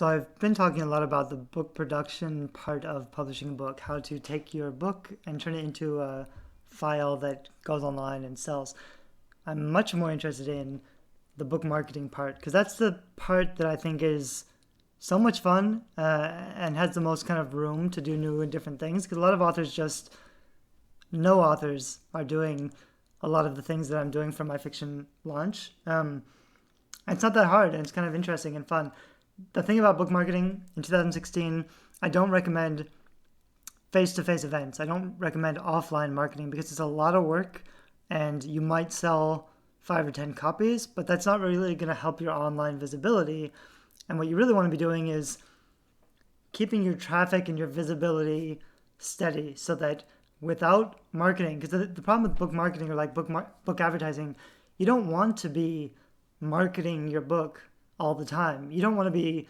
So I've been talking a lot about the book production part of publishing a book, how to take your book and turn it into a file that goes online and sells. I'm much more interested in the book marketing part because that's the part that I think is so much fun and has the most kind of room to do new and different things because a lot of authors just, no authors are doing a lot of the things that I'm doing for my fiction launch. It's not that hard and it's kind of interesting and fun. The thing about book marketing in 2016, I don't recommend face-to-face events. I don't recommend offline marketing because it's a lot of work and you might sell 5 or 10 copies, but that's not really going to help your online visibility. And what you really want to be doing is keeping your traffic and your visibility steady so that without marketing, because the problem with book marketing or like book advertising, you don't want to be marketing your book all the time. You don't want to be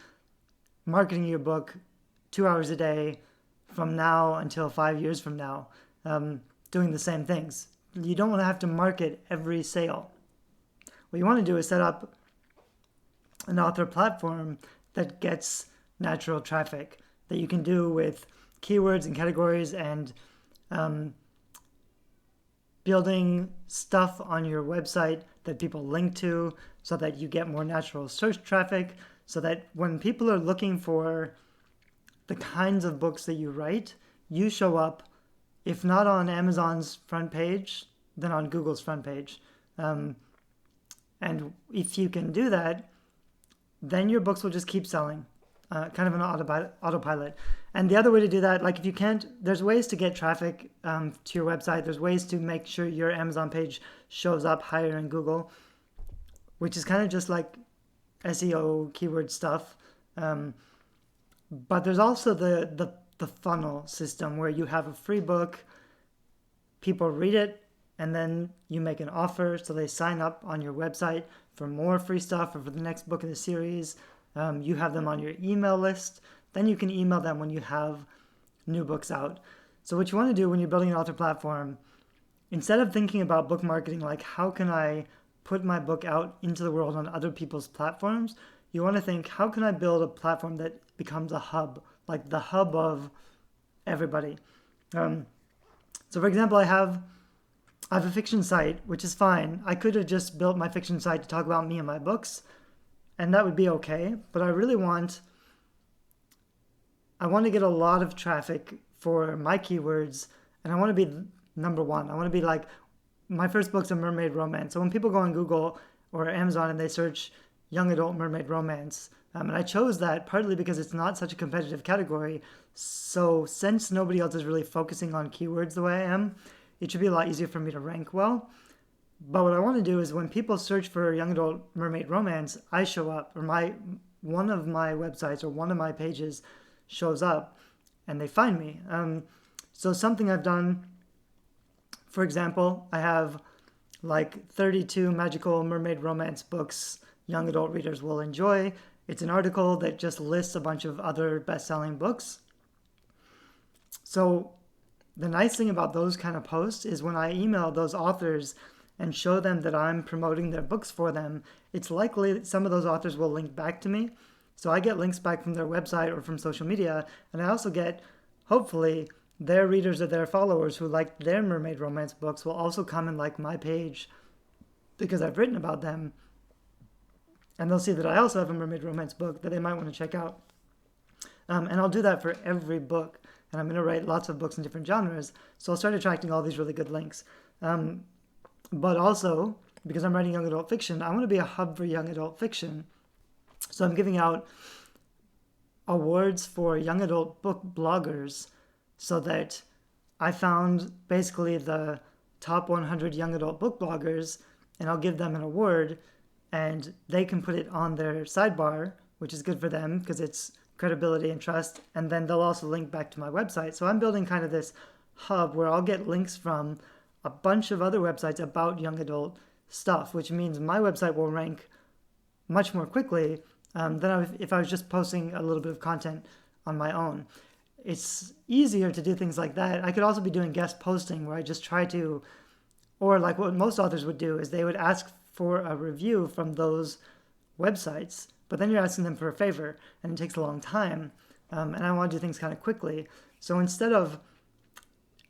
marketing your book 2 hours a day from now until 5 years from now, doing the same things. You don't want to have to market every sale. What you want to do is set up an author platform that gets natural traffic that you can do with keywords and categories and building stuff on your website that people link to so that you get more natural search traffic, so that when people are looking for the kinds of books that you write, you show up, if not on Amazon's front page, then on Google's front page. And if you can do that, then your books will just keep selling, kind of an autopilot. And the other way to do that, like if you can't, there's ways to get traffic to your website. There's ways to make sure your Amazon page shows up higher in Google, which is kind of just like SEO keyword stuff. But there's also the funnel system where you have a free book, people read it, and then you make an offer so they sign up on your website for more free stuff or for the next book in the series. You have them on your email list. Then you can email them when you have new books out. So what you want to do when you're building an author platform, instead of thinking about book marketing like how can I put my book out into the world on other people's platforms, you want to think how can I build a platform that becomes a hub, like the hub of everybody. So for example, I have a fiction site, which is fine. I could have just built my fiction site to talk about me and my books, and that would be okay. But I really want to get a lot of traffic for my keywords, and I want to be number one. I want to be like, my first book's a mermaid romance. So when people go on Google or Amazon and they search young adult mermaid romance, and I chose that partly because it's not such a competitive category. So since nobody else is really focusing on keywords the way I am, it should be a lot easier for me to rank well. But what I want to do is when people search for young adult mermaid romance, I show up, or one of my websites or one of my pages shows up and they find me. So something I've done, for example, I have like 32 magical mermaid romance books young adult readers will enjoy. It's an article that just lists a bunch of other best-selling books. So the nice thing about those kind of posts is when I email those authors and show them that I'm promoting their books for them, it's likely that some of those authors will link back to me. So I get links back from their website or from social media, and I also get, hopefully, their readers or their followers who like their mermaid romance books will also come and like my page because I've written about them. And they'll see that I also have a mermaid romance book that they might want to check out. And I'll do that for every book. And I'm going to write lots of books in different genres. So I'll start attracting all these really good links. But also, because I'm writing young adult fiction, I want to be a hub for young adult fiction. So I'm giving out awards for young adult book bloggers so that I found basically the top 100 young adult book bloggers, and I'll give them an award, and they can put it on their sidebar, which is good for them because it's credibility and trust, and then they'll also link back to my website. So I'm building kind of this hub where I'll get links from a bunch of other websites about young adult stuff, which means my website will rank much more quickly than if I was just posting a little bit of content on my own. It's easier to do things like that. I could also be doing guest posting where I just try to, or like what most authors would do is they would ask for a review from those websites but then you're asking them for a favor, and it takes a long time, and I want to do things kind of quickly. So instead of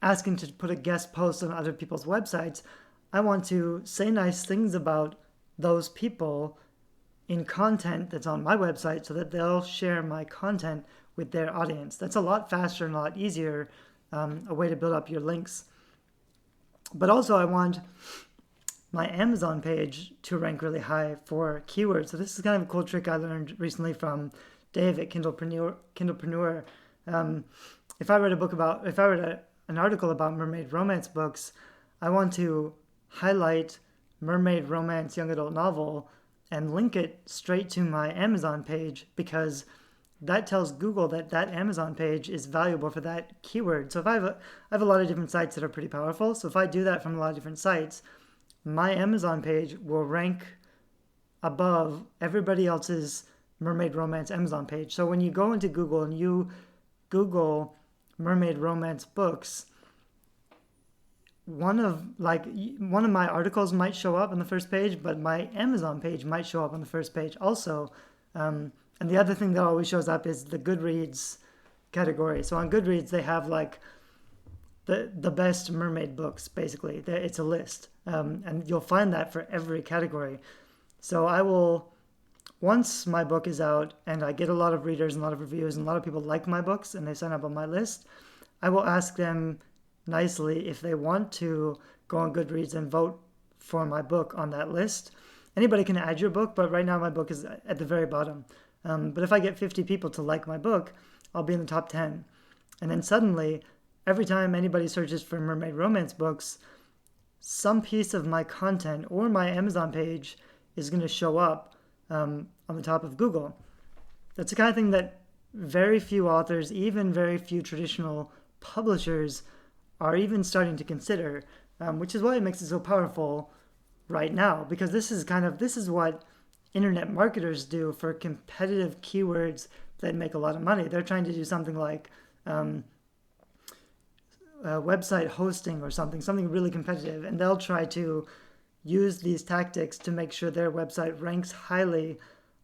asking to put a guest post on other people's websites, I want to say nice things about those people in content that's on my website so that they'll share my content with their audience. That's a lot faster and a lot easier, a way to build up your links. But also I want my Amazon page to rank really high for keywords. So this is kind of a cool trick I learned recently from Dave at Kindlepreneur. If I read an article about mermaid romance books, I want to highlight mermaid romance young adult novel and link it straight to my Amazon page, because that tells Google that that Amazon page is valuable for that keyword. So if I have a lot of different sites that are pretty powerful. So if I do that from a lot of different sites, my Amazon page will rank above everybody else's mermaid romance Amazon page. So when you go into Google and you Google mermaid romance books, one of my articles might show up on the first page, but my Amazon page might show up on the first page also. And the other thing that always shows up is the Goodreads category. So on Goodreads, they have like the best mermaid books, basically. It's a list. And you'll find that for every category. So I will, once my book is out and I get a lot of readers and a lot of reviews and a lot of people like my books and they sign up on my list, I will ask them nicely if they want to go on Goodreads and vote for my book on that list. Anybody can add your book, but right now my book is at the very bottom. But if I get 50 people to like my book, I'll be in the top 10. And then suddenly, every time anybody searches for mermaid romance books, some piece of my content or my Amazon page is going to show up on the top of Google. That's the kind of thing that very few authors, even very few traditional publishers, are even starting to consider, which is why it makes it so powerful right now, because this is what internet marketers do for competitive keywords that make a lot of money. They're trying to do something like website hosting or something really competitive, and they'll try to use these tactics to make sure their website ranks highly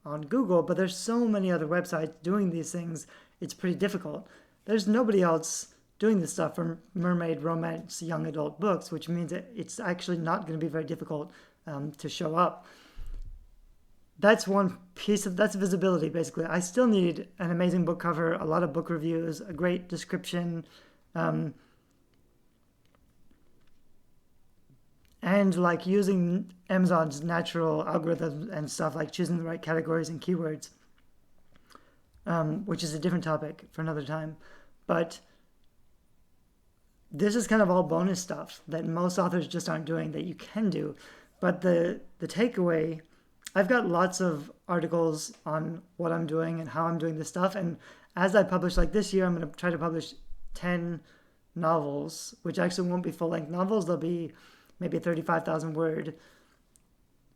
on Google, but there's so many other websites doing these things, it's pretty difficult. There's nobody else doing this stuff for mermaid romance young adult books, which means that it's actually not going to be very difficult to show up. That's one piece that's visibility, basically. I still need an amazing book cover, a lot of book reviews, a great description, and like using Amazon's natural algorithms and stuff, like choosing the right categories and keywords, which is a different topic for another time. But this is kind of all bonus stuff that most authors just aren't doing that you can do. But the takeaway, I've got lots of articles on what I'm doing and how I'm doing this stuff. And as I publish, like this year, I'm going to try to publish 10 novels, which actually won't be full-length novels. They'll be maybe 35,000 word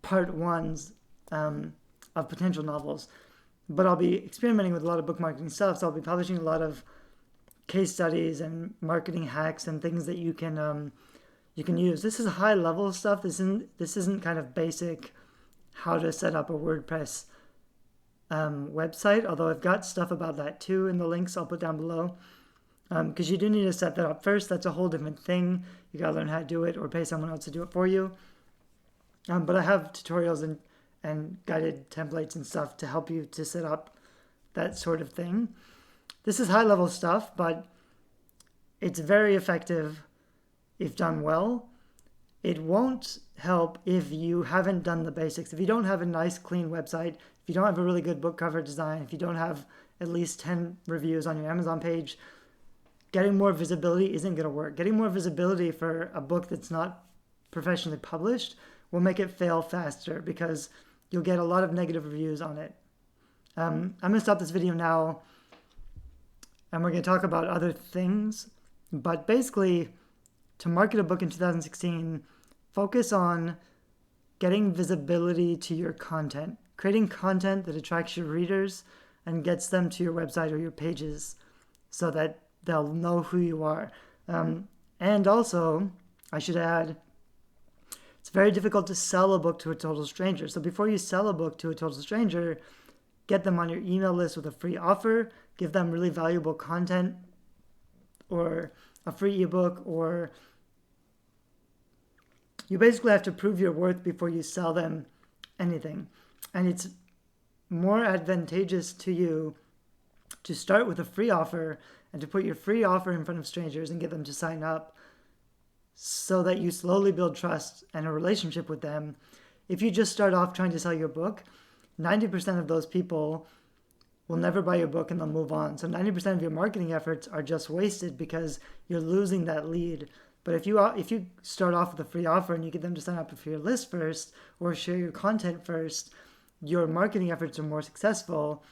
part ones of potential novels. But I'll be experimenting with a lot of book marketing stuff. So I'll be publishing a lot of case studies and marketing hacks and things that you can use. This is high level stuff. This isn't kind of basic how to set up a WordPress website, although I've got stuff about that too in the links I'll put down below, because you do need to set that up first. That's a whole different thing. You gotta learn how to do it or pay someone else to do it for you. But I have tutorials and guided templates and stuff to help you to set up that sort of thing. This is high level stuff, but it's very effective if done well. It won't help if you haven't done the basics. If you don't have a nice, clean website, if you don't have a really good book cover design, if you don't have at least 10 reviews on your Amazon page, getting more visibility isn't going to work. Getting more visibility for a book that's not professionally published will make it fail faster because you'll get a lot of negative reviews on it. I'm going to stop this video now, and we're going to talk about other things. But basically, to market a book in 2016, focus on getting visibility to your content, creating content that attracts your readers and gets them to your website or your pages so that they'll know who you are. And also, I should add, it's very difficult to sell a book to a total stranger. So before you sell a book to a total stranger, get them on your email list with a free offer, give them really valuable content or a free ebook, or you basically have to prove your worth before you sell them anything. And it's more advantageous to you to start with a free offer and to put your free offer in front of strangers and get them to sign up so that you slowly build trust and a relationship with them. If you just start off trying to sell your book, 90% of those people will never buy your book and they'll move on. So 90% of your marketing efforts are just wasted because you're losing that lead. But if you start off with a free offer and you get them to sign up for your list first or share your content first, your marketing efforts are more successful,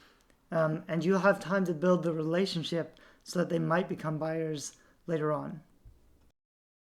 and you'll have time to build the relationship so that they might become buyers later on.